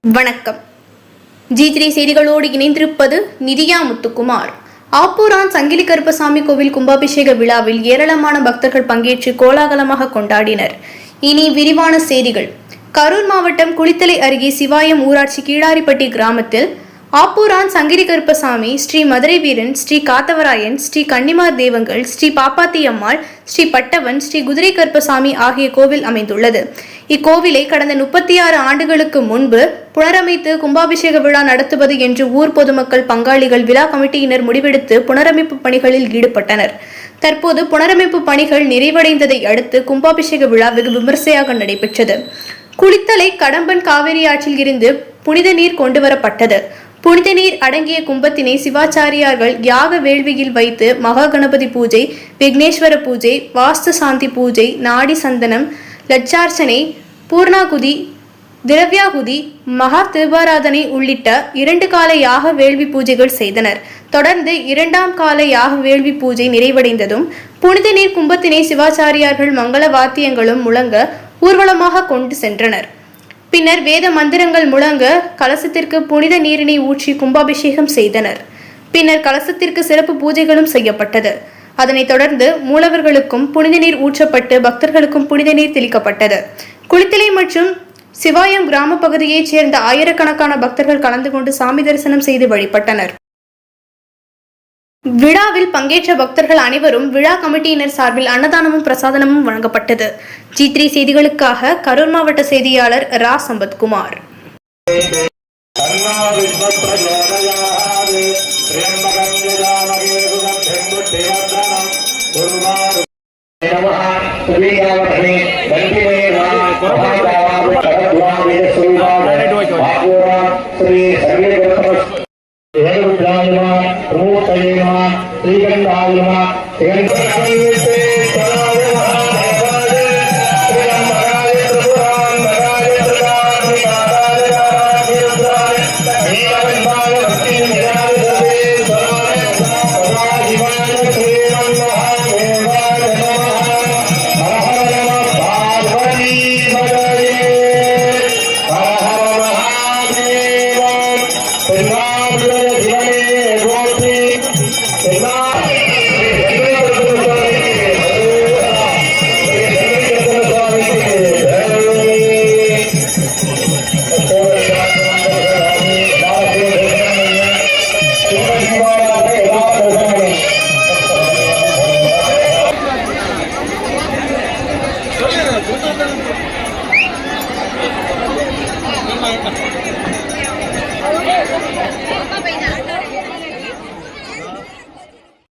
வணக்கம். G3 செய்திகளோடு இணைந்திருப்பது நிதியா முத்துக்குமார். ஆப்பூரான் சங்கிலி கருப்பசாமி கோவில் கும்பாபிஷேக விழாவில் ஏராளமான பக்தர்கள் பங்கேற்று கோலாகலமாக கொண்டாடினர். இனி விரிவான செய்திகள். கரூர் மாவட்டம் குளித்தலை அருகே சிவாயம் ஊராட்சி கீழாரிப்பட்டி கிராமத்தில் ஆப்பூரான் சங்கிலி கருப்பசாமி, ஸ்ரீ மதுரை வீரன், ஸ்ரீ காத்தவராயன், ஸ்ரீ கன்னிமார் தேவங்கள், ஸ்ரீ பாப்பாத்தி அம்மாள், ஸ்ரீ பட்டவன், ஸ்ரீ குதிரை கருப்பசாமி ஆகிய கோவில் அமைந்துள்ளது. இக்கோவிலை கடந்த 36 ஆண்டுகளுக்கு முன்பு புனரமைத்து கும்பாபிஷேக விழா நடத்துவது என்று ஊர் பொதுமக்கள், பங்காளிகள், விழா கமிட்டியினர் முடிவெடுத்து புனரமைப்பு பணிகளில் ஈடுபட்டனர். தற்போது புனரமைப்பு பணிகள் நிறைவடைந்ததை அடுத்து கும்பாபிஷேக விழா வெகு விமர்சையாக நடைபெற்றது. குளித்தலை கடம்பன் காவிரி ஆற்றில் இருந்து புனித நீர் கொண்டுவரப்பட்டது. புனித நீர் அடங்கிய கும்பத்தினை சிவாச்சாரியார்கள் யாக வேள்வியில் வைத்து மகா கணபதி பூஜை, விக்னேஸ்வர பூஜை, வாஸ்து சாந்தி பூஜை, நாடி சந்தனம், லட்சார்ச்சனை, பூர்ணாகுதி, திரவியாகுதி, மகா திருவாராதனை உள்ளிட்ட 2 கால யாக வேள்வி பூஜைகள் செய்தனர். தொடர்ந்து 2ஆம் கால யாக வேள்வி பூஜை நிறைவடைந்ததும் புனித நீர் கும்பத்தினை சிவாச்சாரியார்கள் மங்கள வாத்தியங்களும் முழங்க ஊர்வலமாக கொண்டு சென்றனர். பின்னர் வேத மந்திரங்கள் முழங்க கலசத்திற்கு புனித நீரினை ஊற்றி கும்பாபிஷேகம் செய்தனர். பின்னர் கலசத்திற்கு சிறப்பு பூஜைகளும் செய்யப்பட்டது. அதனைத் தொடர்ந்து மூலவர்களுக்கும் புனித நீர் ஊற்றப்பட்டு பக்தர்களுக்கும் புனித நீர் தெளிக்கப்பட்டது. குளித்தலை மற்றும் சிவாயம் கிராம பகுதியைச் சேர்ந்த ஆயிரக்கணக்கான பக்தர்கள் கலந்து கொண்டு சாமி தரிசனம் செய்து வழிபட்டனர். விழாவில் பங்கேற்ற பக்தர்கள் அனைவரும் விழா கமிட்டியினர் சார்பில் அன்னதானமும் பிரசாதனமும் வழங்கப்பட்டது. G3 செய்திகளுக்காக கரூர் மாவட்ட செய்தியாளர் ரா சம்பத்குமார்.